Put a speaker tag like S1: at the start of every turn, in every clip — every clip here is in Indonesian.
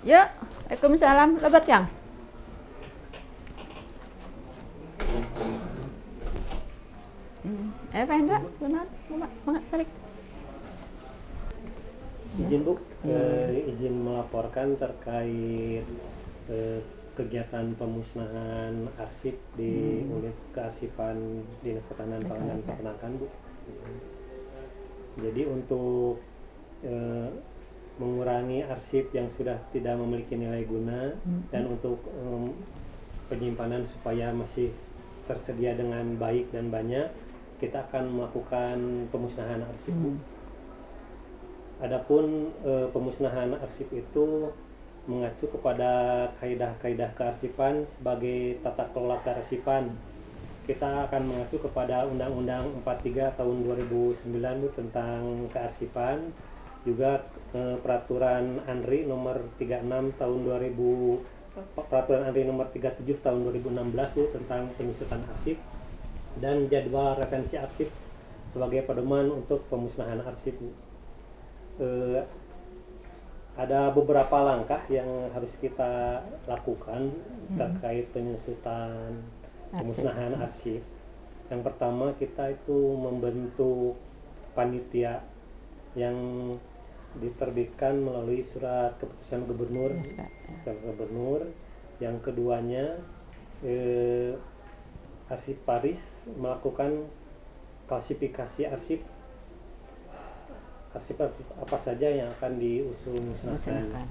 S1: Ya, Waalaikumsalam. Lebat yang. Pak Hendra, benar, Mak Sarik.
S2: Izin Bu, izin melaporkan terkait kegiatan pemusnahan arsip di unit kearsipan Dinas Ketahanan Pangan dan Peternakan Bu. Jadi untuk mengurangi arsip yang sudah tidak memiliki nilai guna dan untuk penyimpanan supaya masih tersedia dengan baik dan banyak, kita akan melakukan pemusnahan arsip Bu. Adapun pemusnahan arsip itu mengacu kepada kaidah-kaidah kearsipan sebagai tata kelola kearsipan. Kita akan mengacu kepada Undang-Undang 43 tahun 2009 tentang kearsipan, juga Peraturan ANRI nomor 36 tahun 2000, Peraturan ANRI nomor 37 tahun 2016 tentang penyusutan arsip, dan jadwal retensi arsip sebagai pedoman untuk pemusnahan arsip. Ada beberapa langkah yang harus kita lakukan terkait penyusutan pemusnahan arsip. Yang pertama, kita itu membentuk panitia yang diterbitkan melalui surat keputusan gubernur. Yang keduanya, Arsiparis melakukan klasifikasi arsip apa saja yang akan diusul musnahkan.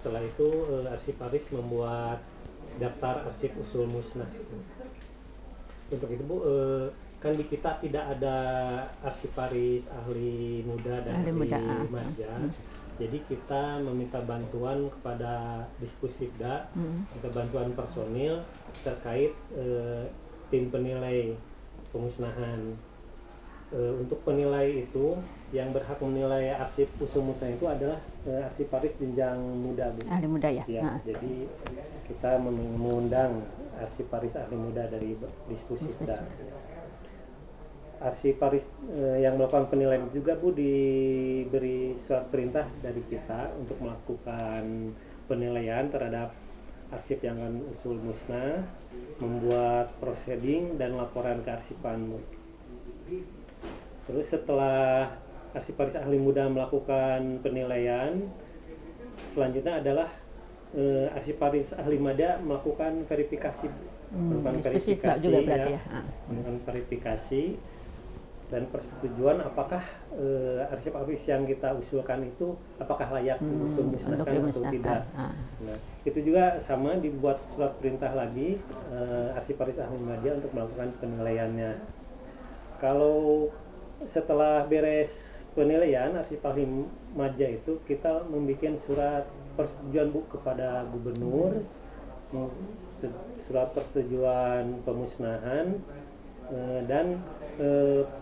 S2: Setelah itu Arsiparis membuat daftar arsip usul musnah. Untuk itu Bu, kan di kita tidak ada Arsiparis ahli muda dan ahli maja. Jadi kita meminta bantuan kepada Diskusibda, minta bantuan personil terkait tim penilai pemusnahan. Untuk penilai itu, yang berhak menilai arsip usul musnah itu adalah Arsiparis jenjang muda Bu.
S1: Ahli muda ya?
S2: Jadi kita mengundang Arsiparis ahli muda dari Diskusibda. Arsiparis yang melakukan penilaian juga Bu diberi surat perintah dari kita untuk melakukan penilaian terhadap arsip yang akan usul musnah, membuat proseding dan laporan kearsipan Bu. Terus setelah Arsiparis ahli muda melakukan penilaian, selanjutnya adalah Arsiparis ahli muda melakukan verifikasi, melakukan verifikasi dan persetujuan apakah arsip yang kita usulkan itu apakah layak diusul musnahkan atau tidak. Nah, itu juga sama, dibuat surat perintah lagi Arsiparis ahli muda untuk melakukan penilaiannya. Kalau setelah beres penilaian Arsiparis maja itu, kita membuat surat persetujuan Bu kepada gubernur, surat persetujuan pemusnahan, dan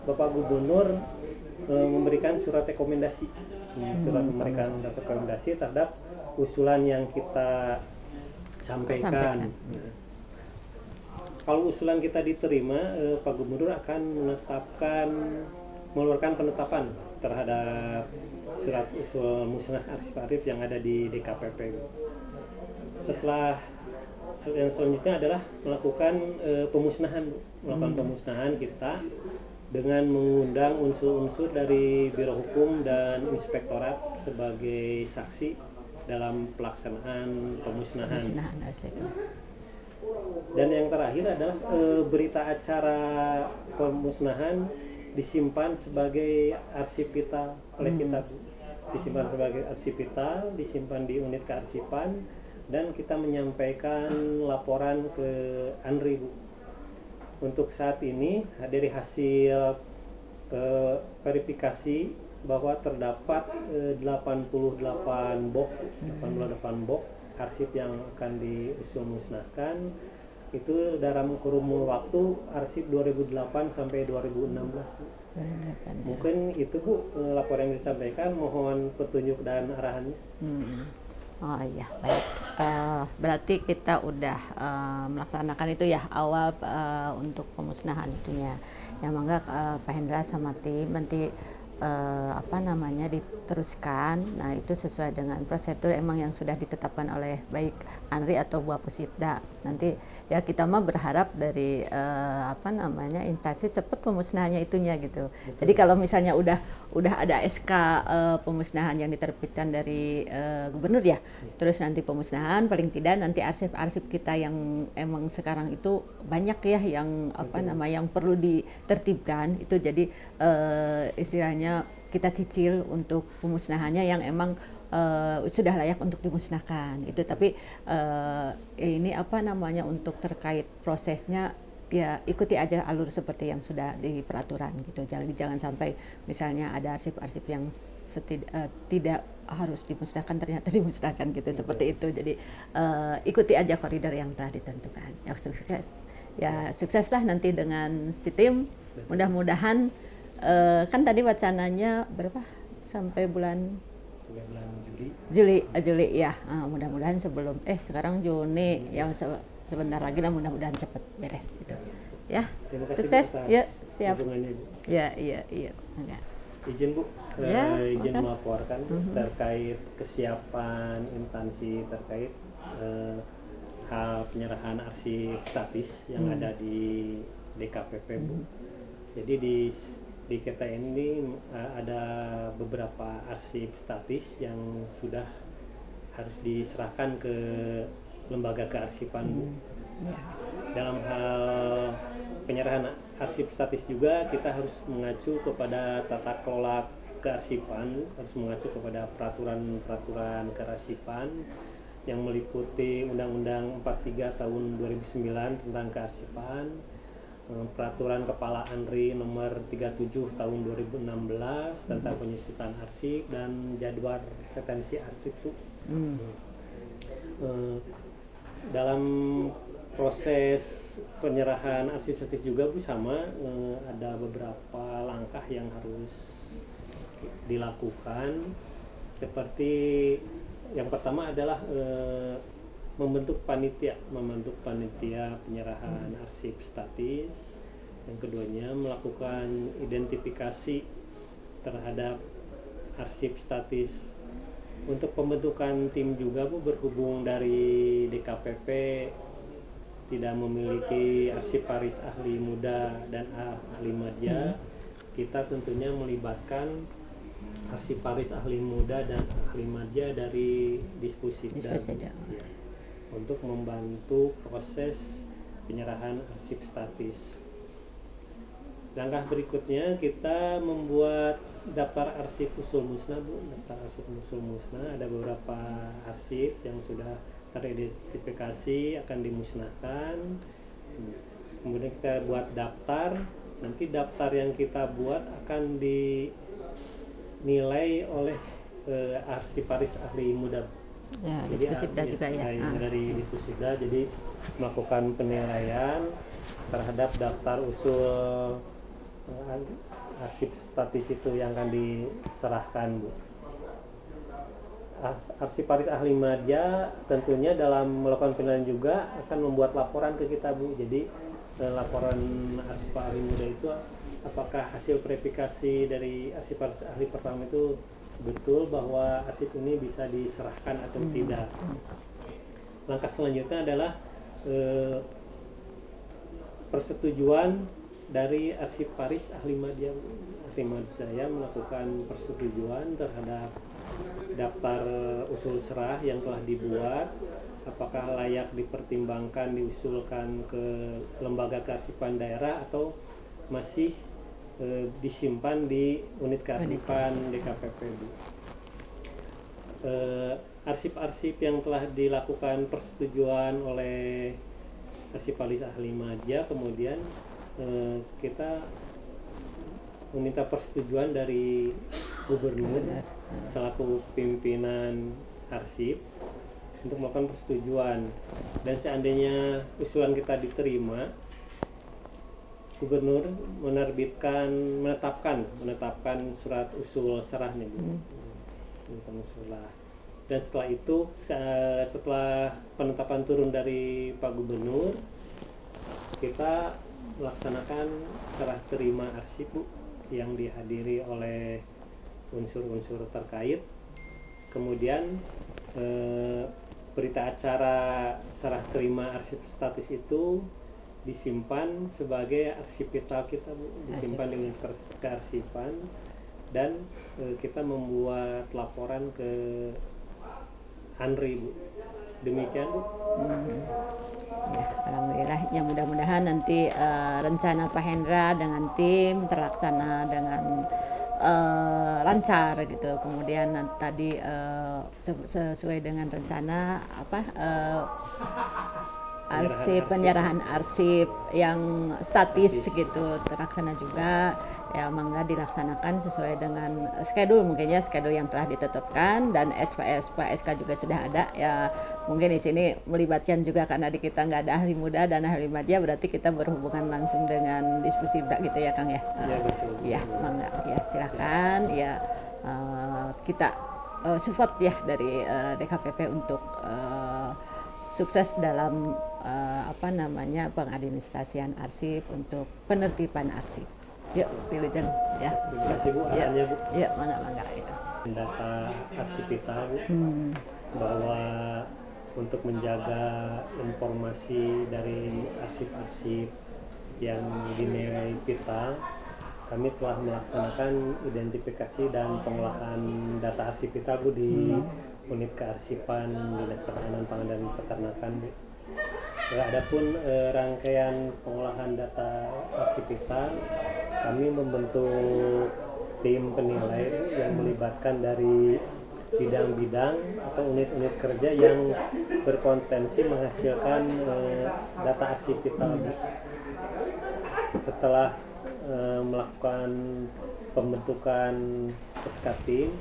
S2: Bapak Gubernur memberikan surat rekomendasi, terhadap usulan yang kita sampaikan. Kalau usulan kita diterima, Pak Gubernur akan mengeluarkan penetapan terhadap surat usul musnah arsip yang ada di DKPP. Setelah yang selanjutnya adalah melakukan pemusnahan kita dengan mengundang unsur-unsur dari Biro Hukum dan Inspektorat sebagai saksi dalam pelaksanaan pemusnahan. Dan yang terakhir adalah berita acara pemusnahan disimpan sebagai arsip vital oleh kita, disimpan di unit kearsipan, dan kita menyampaikan laporan ke ANRI Bu. Untuk saat ini dari hasil verifikasi bahwa terdapat 88 box arsip yang akan diusul musnahkan, itu dalam kurun waktu arsip 2008 sampai 2016 Bu. Mungkin itu Bu laporan yang disampaikan, mohon petunjuk dan arahannya.
S1: Oh iya, baik. Berarti kita udah melaksanakan itu ya awal untuk pemusnahan itunya. Yang mangga Pak Hendra sama tim nanti apa namanya diteruskan. Nah itu sesuai dengan prosedur emang yang sudah ditetapkan oleh baik ANRI atau Bu Pusipda. Nanti ya kita mah berharap dari apa namanya instansi cepat pemusnahannya itunya gitu.
S2: Betul.
S1: Jadi kalau misalnya udah ada SK pemusnahan yang diterbitkan dari gubernur ya, terus nanti pemusnahan paling tidak nanti arsip-arsip kita yang emang sekarang itu banyak ya yang apa namanya yang perlu ditertibkan itu, jadi istilahnya kita cicil untuk pemusnahannya yang emang sudah layak untuk dimusnahkan itu. Tapi ini apa namanya untuk terkait prosesnya ya ikuti aja alur seperti yang sudah di peraturan gitu. Jangan sampai misalnya ada arsip-arsip yang tidak harus dimusnahkan ternyata dimusnahkan gitu. Seperti itu. Jadi ikuti aja koridor yang telah ditentukan. Ya sukseslah nanti dengan si tim. Mudah-mudahan kan tadi wacananya berapa sampai bulan Juli ya. Mudah-mudahan sebelum sekarang Juni ya, sebentar lagi lah, mudah-mudahan cepat beres gitu. Ya.
S2: Terima kasih,
S1: sukses.
S2: Bu,
S1: Ya, siap.
S2: Bu.
S1: Ya, iya. Enggak.
S2: Izin Bu, izin
S1: makan.
S2: melaporkan terkait kesiapan instansi terkait hal penyerahan arsip statis yang ada di DKPP Bu. Jadi di kita ini ada beberapa arsip statis yang sudah harus diserahkan ke lembaga kearsipan Bu. Dalam hal penyerahan arsip statis juga kita harus mengacu kepada tata kelola kearsipan, harus mengacu kepada peraturan kearsipan yang meliputi Undang-Undang 43 tahun 2009 tentang kearsipan, Peraturan Kepala ANRI nomor 37 tahun 2016 tentang penyusutan arsip dan jadwal retensi arsip. Dalam proses penyerahan arsip statis juga Bu sama ada beberapa langkah yang harus dilakukan, seperti yang pertama adalah membentuk panitia penyerahan arsip statis. Yang keduanya melakukan identifikasi terhadap arsip statis. Untuk pembentukan tim juga Bu, berhubung dari DKPP tidak memiliki arsiparis ahli muda dan ahli madya, kita tentunya melibatkan arsiparis ahli muda dan ahli madya dari Dispusida untuk membantu proses penyerahan arsip statis. Langkah berikutnya kita membuat daftar arsip usul musnah Bu. Daftar arsip usul musnah, ada beberapa arsip yang sudah teridentifikasi akan dimusnahkan. Kemudian kita buat daftar. Nanti daftar yang kita buat akan dinilai oleh arsiparis ahli muda.
S1: Ya, Dispusida juga ya.
S2: Dari Dispusida, jadi melakukan penilaian terhadap daftar usul arsip statis itu yang akan diserahkan Bu. Arsiparis ahli madya tentunya dalam melakukan penilaian juga akan membuat laporan ke kita Bu. Jadi laporan arsiparis ahli muda itu apakah hasil verifikasi dari arsiparis ahli pertama itu betul bahwa arsip ini bisa diserahkan atau tidak. Langkah selanjutnya adalah persetujuan dari arsiparis ahli madya. Ahli madya saya melakukan persetujuan terhadap daftar usul serah yang telah dibuat, apakah layak dipertimbangkan diusulkan ke lembaga kearsipan daerah atau masih disimpan di unit kearsipan DKPP. Arsip-arsip yang telah dilakukan persetujuan oleh arsiparis ahli madya, kemudian kita meminta persetujuan dari gubernur selaku pimpinan arsip untuk melakukan persetujuan. Dan seandainya usulan kita diterima, gubernur menetapkan surat usul serah nih Bu. Dan setelah itu, setelah penetapan turun dari Pak Gubernur, kita melaksanakan serah terima arsip Bu. yang dihadiri oleh unsur-unsur terkait. Kemudian berita acara serah terima arsip statis itu disimpan sebagai arsip vital kita, Bu. Disimpan dengan kearsipan, dan kita membuat laporan ke ANRI, Bu. Demikian, Bu.
S1: Ya, alhamdulillah. Ya, mudah-mudahan nanti rencana Pak Hendra dengan tim terlaksana dengan lancar gitu. Kemudian tadi sesuai dengan rencana penyerahan arsip yang statis gitu terlaksana juga. Ya, mangga dilaksanakan sesuai dengan schedule, mungkin ya schedule yang telah ditetapkan, dan SK juga sudah ada. Ya, mungkin di sini melibatkan juga karena di kita nggak ada ahli muda dan ahli media, berarti kita berhubungan langsung dengan diskusi gitu ya Kang ya.
S2: Ya, betul.
S1: Ya, mangga ya silakan ya, kita support ya dari DKPP untuk sukses dalam pengadministrasian arsip untuk penertiban arsip. Yuk, Wilujeng ya.
S2: Terima kasih, Bu, arahannya, Bu.
S1: Ya, mangga ya.
S2: Data arsip kita, Bu, bahwa untuk menjaga informasi dari arsip-arsip yang dinilai vital, kami telah melaksanakan identifikasi dan pengolahan data arsip vital, Bu, di unit kearsipan Dinas Ketahanan Pangan dan Peternakan, Bu. Adapun rangkaian pengolahan data arsip vital, kami membentuk tim penilai yang melibatkan dari bidang-bidang atau unit-unit kerja yang berpotensi menghasilkan data arsip vital. Setelah melakukan pembentukan SK tim,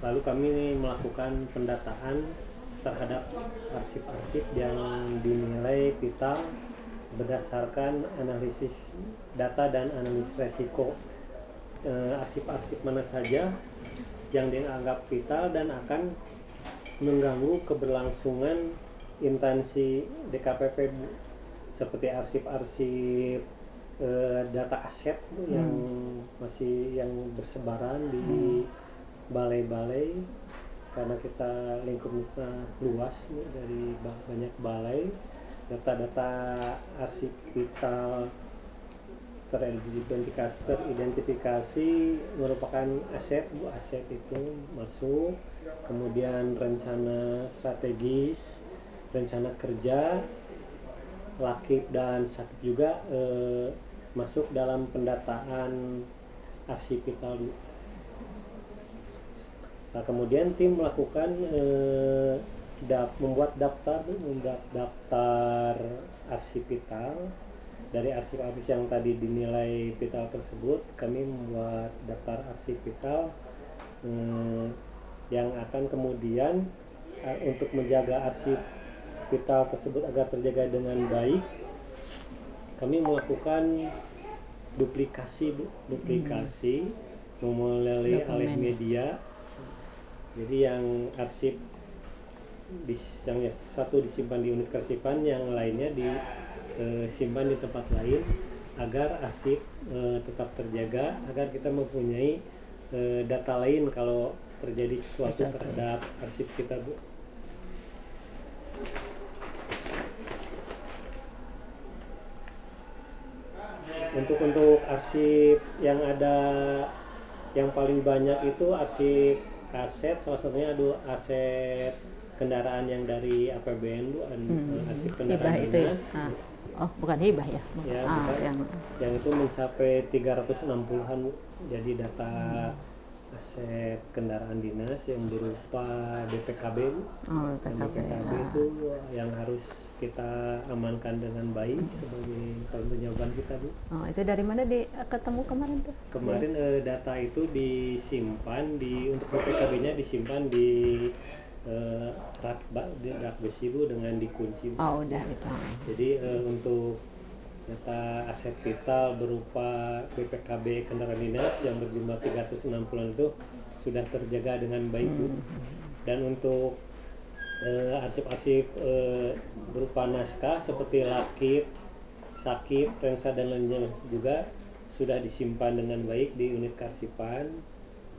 S2: lalu kami melakukan pendataan terhadap arsip-arsip yang dinilai vital berdasarkan analisis data dan analisis resiko. Arsip-arsip mana saja yang dianggap vital dan akan mengganggu keberlangsungan instansi DKPP, seperti arsip-arsip data aset yang yang bersebaran di balai-balai, karena kita lingkupnya luas dari banyak balai. Data-data arsip vital teridentifikasi merupakan aset, Bu. Aset itu masuk, kemudian rencana strategis, rencana kerja, lakip dan sakit juga masuk dalam pendataan arsip vital, Bu. Nah, kemudian tim melakukan membuat daftar arsip vital. Dari arsip-arsip yang tadi dinilai vital tersebut, kami membuat daftar arsip vital yang akan kemudian untuk menjaga arsip vital tersebut agar terjaga dengan baik, kami melakukan duplikasi melalui alih media. Jadi yang arsip yang satu disimpan di unit kearsipan, yang lainnya disimpan di tempat lain agar arsip tetap terjaga, agar kita mempunyai data lain kalau terjadi sesuatu terhadap arsip kita, Bu. Untuk arsip yang ada, yang paling banyak itu arsip aset, salah satunya ada aset kendaraan yang dari APBN, Bu, arsip kendaraan dinas.
S1: Oh, bukan hibah ya?
S2: Ya, yang itu mencapai 360-an, Bu. Jadi data aset kendaraan dinas yang berupa BPKB, Bu. BPKB itu yang harus kita amankan dengan baik sebagai jawaban kita, Bu.
S1: Oh, itu dari mana ketemu kemarin tuh?
S2: Kemarin data itu disimpan untuk BPKB-nya disimpan di rak besi, Bu, dengan dikunci, Bu.
S1: Oh, udah itu.
S2: Jadi untuk data aset vital berupa BPKB kendaraan dinas yang berjumlah 360-an itu sudah terjaga dengan baik, Bu. Dan untuk arsip-arsip berupa naskah seperti lakip, sakip, rensa dan lainnya juga sudah disimpan dengan baik di unit kearsipan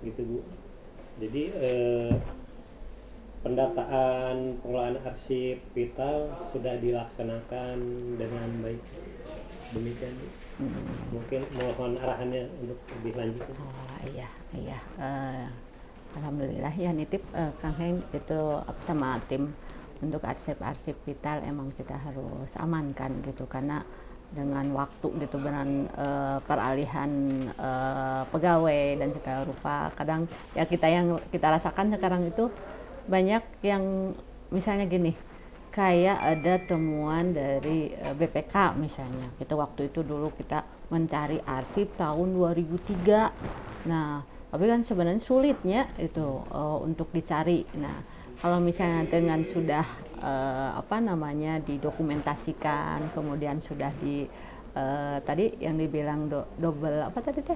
S2: gitu Bu. Jadi pendataan pengelolaan arsip vital sudah dilaksanakan dengan baik. Demikian Bu. Mungkin mohon arahannya untuk lebih lanjut.
S1: Iya, iya. Alhamdulillah ya nitip Kang Heng itu sama tim untuk arsip-arsip vital emang kita harus amankan gitu, karena dengan waktu gitu dengan peralihan pegawai dan segala rupa, kadang ya yang kita rasakan sekarang itu banyak yang misalnya gini, kayak ada temuan dari BPK misalnya, kita waktu itu dulu kita mencari arsip tahun 2003. Nah tapi kan sebenarnya sulitnya itu untuk dicari. Nah kalau misalnya dengan sudah didokumentasikan, kemudian sudah tadi yang dibilang double apa tadi teh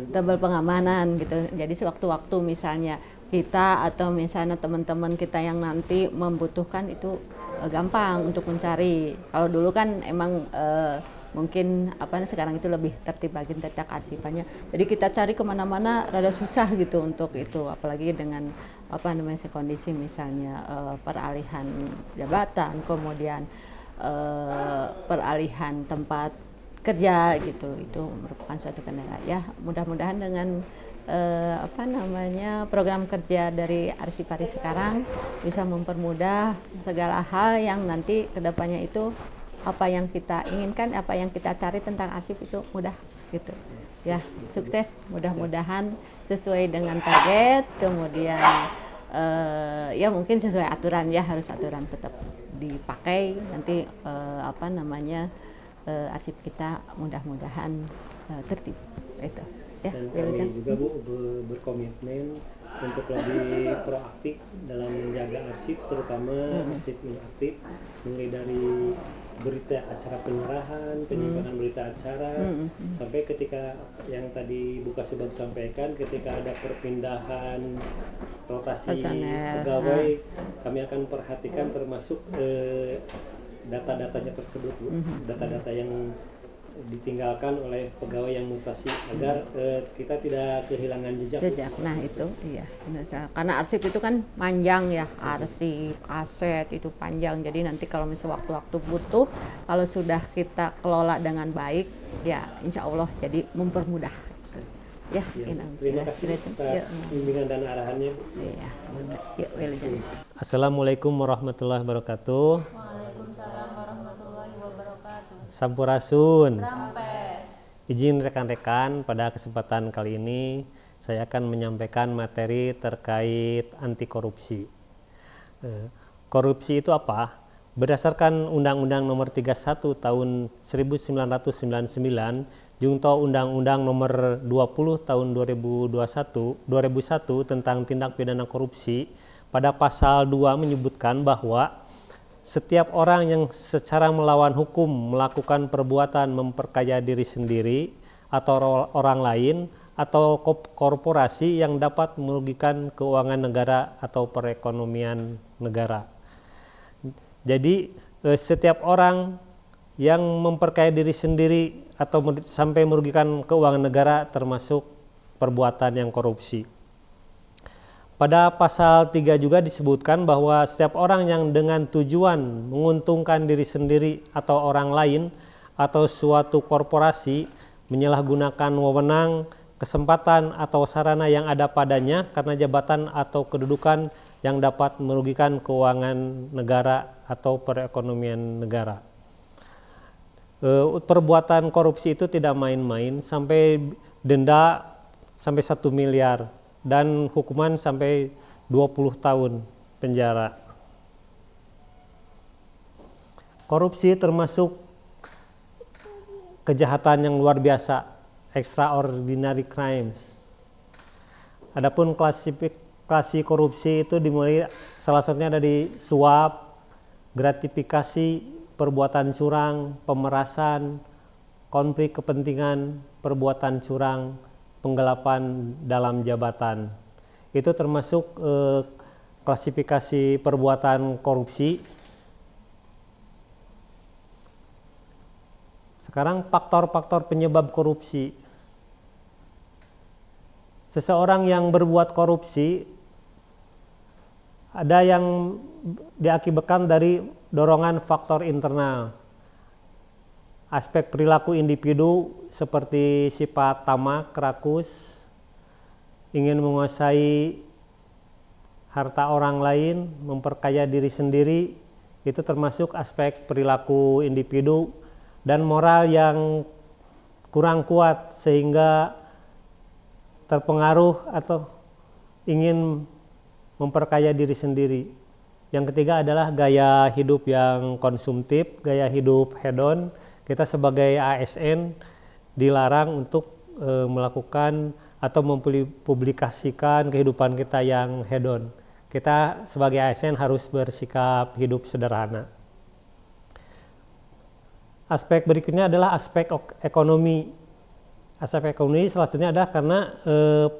S1: double pengamanan gitu. Jadi sewaktu-waktu misalnya kita atau misalnya teman-teman kita yang nanti membutuhkan itu gampang untuk mencari. Kalau dulu kan emang mungkin sekarang itu lebih tertib lagi tentang arsipannya. Jadi kita cari kemana-mana rada susah gitu untuk itu, apalagi dengan kondisi misalnya peralihan jabatan, kemudian peralihan tempat kerja gitu, itu merupakan suatu kendala. Ya mudah-mudahan dengan program kerja dari Arsipari sekarang bisa mempermudah segala hal yang nanti kedepannya itu apa yang kita inginkan, apa yang kita cari tentang arsip itu mudah gitu ya. Sukses, mudah-mudahan sesuai dengan target, kemudian ya mungkin sesuai aturan ya, harus aturan tetap dipakai nanti arsip kita mudah-mudahan tertib itu ya.
S2: Dan kami juga Bu berkomitmen untuk lebih proaktif dalam menjaga arsip, terutama arsip interaktif, mulai dari berita acara penyerahan, penyimpanan berita acara, sampai ketika yang tadi Bu sudah disampaikan, ketika ada perpindahan rotasi pegawai, kami akan perhatikan termasuk data-datanya tersebut Bu, data-data yang ditinggalkan oleh pegawai yang mutasi agar kita tidak kehilangan jejak.
S1: Nah itu iya, karena arsip itu kan panjang ya, arsip aset itu panjang, jadi nanti kalau misalnya waktu-waktu butuh, kalau sudah kita kelola dengan baik ya insya Allah jadi mempermudah ya.
S2: Terima kasih atas bimbingan dan arahannya. Assalamualaikum warahmatullahi wabarakatuh.
S3: Waalaikumsalam warahmatullahi wabarakatuh.
S2: Sampurasun.
S3: Rampes.
S2: Izin rekan-rekan, pada kesempatan kali ini saya akan menyampaikan materi terkait anti korupsi. Korupsi itu apa? Berdasarkan Undang-Undang Nomor 31 Tahun 1999, Junto Undang-Undang Nomor 20 Tahun 2001 tentang tindak pidana korupsi, pada pasal 2 menyebutkan bahwa setiap orang yang secara melawan hukum melakukan perbuatan memperkaya diri sendiri atau orang lain atau korporasi yang dapat merugikan keuangan negara atau perekonomian negara. Jadi setiap orang yang memperkaya diri sendiri atau sampai merugikan keuangan negara termasuk perbuatan yang korupsi. Pada pasal 3 juga disebutkan bahwa setiap orang yang dengan tujuan menguntungkan diri sendiri atau orang lain atau suatu korporasi menyalahgunakan wewenang, kesempatan atau sarana yang ada padanya karena jabatan atau kedudukan yang dapat merugikan keuangan negara atau perekonomian negara. Perbuatan korupsi itu tidak main-main, sampai denda sampai 1 miliar dan hukuman sampai 20 tahun penjara. Korupsi termasuk kejahatan yang luar biasa, extraordinary crimes. Adapun klasifikasi korupsi itu dimulai salah satunya dari suap, gratifikasi, perbuatan curang, pemerasan, konflik kepentingan, perbuatan curang, penggelapan dalam jabatan. Itu termasuk klasifikasi perbuatan korupsi. Sekarang faktor-faktor penyebab korupsi. Seseorang yang berbuat korupsi ada yang diakibatkan dari dorongan faktor internal. Aspek perilaku individu seperti sifat tamak, rakus, ingin menguasai harta orang lain, memperkaya diri sendiri, itu termasuk aspek perilaku individu. Dan moral yang kurang kuat sehingga terpengaruh atau ingin memperkaya diri sendiri. Yang ketiga adalah gaya hidup yang konsumtif, gaya hidup hedon. Kita sebagai ASN dilarang untuk melakukan atau mempublikasikan kehidupan kita yang hedon. Kita sebagai ASN harus bersikap hidup sederhana. Aspek berikutnya adalah aspek ekonomi. Aspek ekonomi salah satunya adalah karena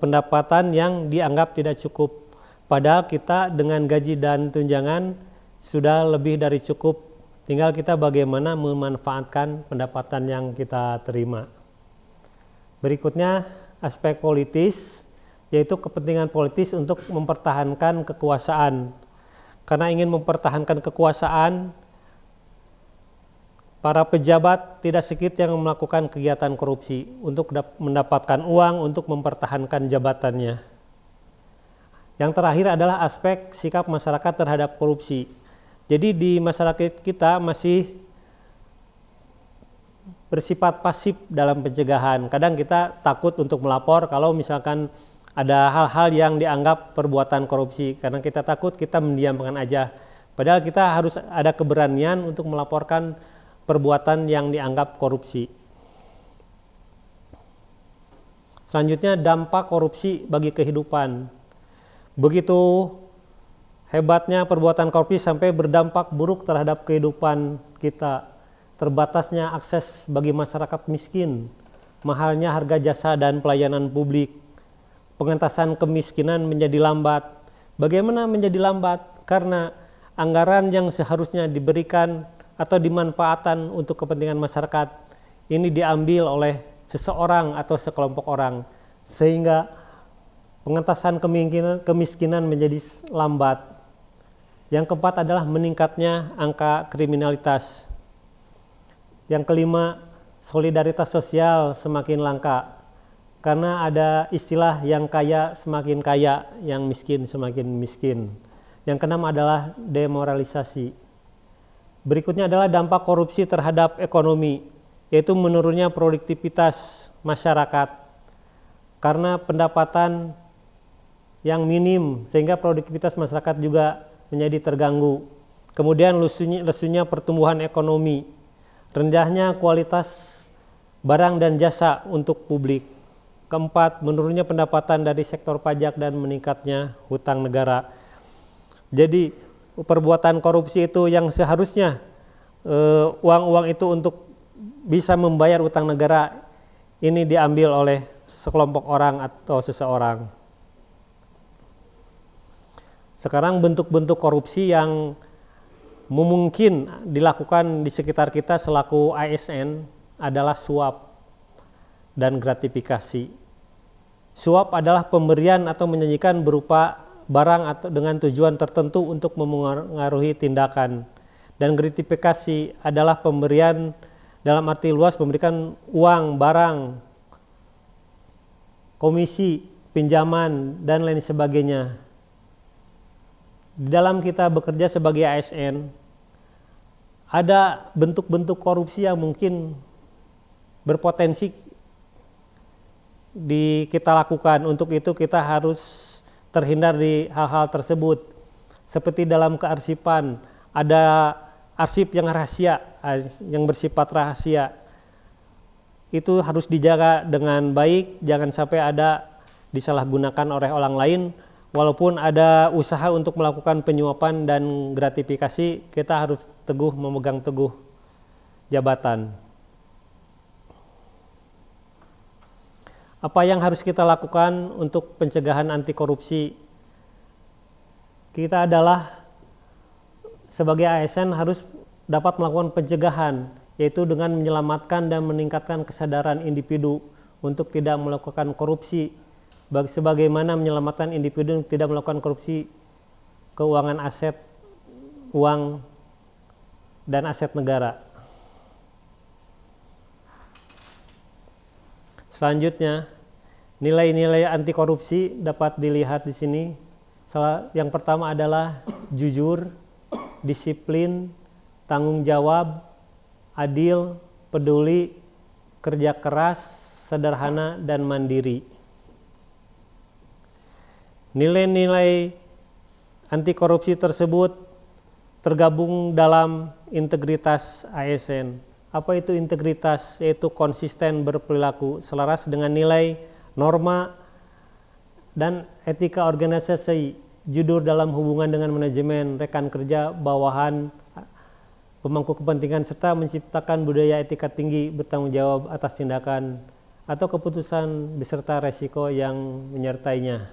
S2: pendapatan yang dianggap tidak cukup. Padahal kita dengan gaji dan tunjangan sudah lebih dari cukup. Tinggal kita bagaimana memanfaatkan pendapatan yang kita terima. Berikutnya aspek politis, yaitu kepentingan politis untuk mempertahankan kekuasaan. Karena ingin mempertahankan kekuasaan, para pejabat tidak sedikit yang melakukan kegiatan korupsi untuk mendapatkan uang untuk mempertahankan jabatannya. Yang terakhir adalah aspek sikap masyarakat terhadap korupsi. Jadi di masyarakat kita masih bersifat pasif dalam pencegahan. Kadang kita takut untuk melapor kalau misalkan ada hal-hal yang dianggap perbuatan korupsi. Karena kita takut, kita mendiamkan aja. Padahal kita harus ada keberanian untuk melaporkan perbuatan yang dianggap korupsi. Selanjutnya dampak korupsi bagi kehidupan. Begitu hebatnya perbuatan korupsi sampai berdampak buruk terhadap kehidupan kita. Terbatasnya akses bagi masyarakat miskin, mahalnya harga jasa dan pelayanan publik, pengentasan kemiskinan menjadi lambat. Bagaimana menjadi lambat? Karena anggaran yang seharusnya diberikan atau dimanfaatkan untuk kepentingan masyarakat ini diambil oleh seseorang atau sekelompok orang, sehingga pengentasan kemiskinan menjadi lambat. Yang keempat adalah meningkatnya angka kriminalitas. Yang kelima, solidaritas sosial semakin langka karena ada istilah yang kaya semakin kaya, yang miskin semakin miskin. Yang keenam adalah demoralisasi. Berikutnya adalah dampak korupsi terhadap ekonomi, yaitu menurunnya produktivitas masyarakat karena pendapatan yang minim sehingga produktivitas masyarakat juga menjadi terganggu. Kemudian lesunya pertumbuhan ekonomi, rendahnya kualitas barang dan jasa untuk publik. Keempat, menurunnya pendapatan dari sektor pajak dan meningkatnya hutang negara. Jadi perbuatan korupsi itu yang seharusnya uang-uang itu untuk bisa membayar utang negara ini diambil oleh sekelompok orang atau seseorang. Sekarang bentuk-bentuk korupsi yang mungkin dilakukan di sekitar kita selaku ASN adalah suap dan gratifikasi. Suap adalah pemberian atau menjanjikan berupa barang atau dengan tujuan tertentu untuk memengaruhi tindakan. Dan gratifikasi adalah pemberian dalam arti luas, memberikan uang, barang, komisi, pinjaman, dan lain sebagainya. Di dalam kita bekerja sebagai ASN, ada bentuk-bentuk korupsi yang mungkin berpotensi kita lakukan. Untuk itu kita harus terhindar di hal-hal tersebut. Seperti dalam kearsipan, ada arsip yang rahasia, yang bersifat rahasia. Itu harus dijaga dengan baik, jangan sampai ada disalahgunakan oleh orang lain. Walaupun ada usaha untuk melakukan penyuapan dan gratifikasi, kita harus memegang teguh jabatan. Apa yang harus kita lakukan untuk pencegahan anti korupsi? Kita adalah sebagai ASN harus dapat melakukan pencegahan, yaitu dengan menyelamatkan dan meningkatkan kesadaran individu untuk tidak melakukan korupsi, sebagaimana menyelamatkan individu untuk tidak melakukan korupsi keuangan aset, uang, dan aset negara. Selanjutnya, nilai-nilai anti korupsi dapat dilihat di sini. Yang pertama adalah jujur, disiplin, tanggung jawab, adil, peduli, kerja keras, sederhana, dan mandiri. Nilai-nilai anti korupsi tersebut tergabung dalam integritas ASN. Apa itu integritas? Yaitu konsisten berperilaku selaras dengan nilai, norma, dan etika organisasi, jujur dalam hubungan dengan manajemen, rekan kerja, bawahan, pemangku kepentingan, serta menciptakan budaya etika tinggi, bertanggung jawab atas tindakan atau keputusan beserta resiko yang menyertainya.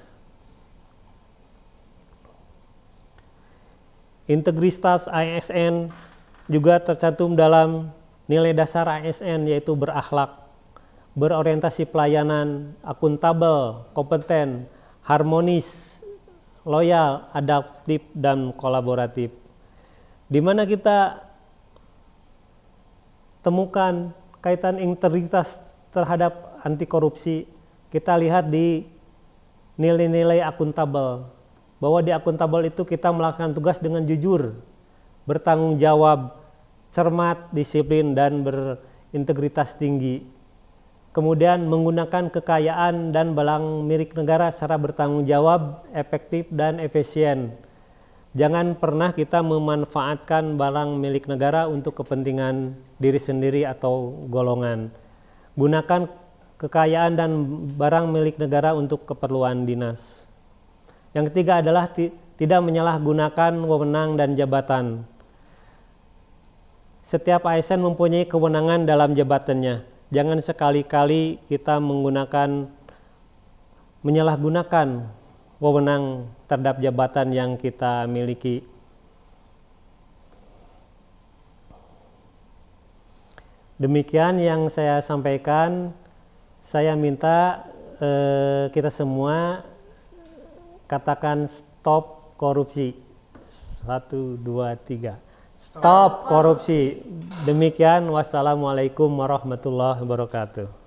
S2: Integritas ASN juga tercantum dalam nilai dasar ASN, yaitu berakhlak, berorientasi pelayanan, akuntabel, kompeten, harmonis, loyal, adaptif, dan kolaboratif. Di mana kita temukan kaitan integritas terhadap anti korupsi, kita lihat di nilai-nilai akuntabel, bahwa di akuntabel itu kita melaksanakan tugas dengan jujur, bertanggung jawab, cermat, disiplin, dan berintegritas tinggi. Kemudian menggunakan kekayaan dan barang milik negara secara bertanggung jawab, efektif, dan efisien. Jangan pernah kita memanfaatkan barang milik negara untuk kepentingan diri sendiri atau golongan. Gunakan kekayaan dan barang milik negara untuk keperluan dinas. Yang ketiga adalah tidak menyalahgunakan wewenang dan jabatan. Setiap ASN mempunyai kewenangan dalam jabatannya. Jangan sekali-kali kita menyalahgunakan wewenang terhadap jabatan yang kita miliki. Demikian yang saya sampaikan. Saya minta kita semua katakan stop korupsi. 1, 2, 3. Stop korupsi. Demikian, wassalamualaikum warahmatullahi wabarakatuh.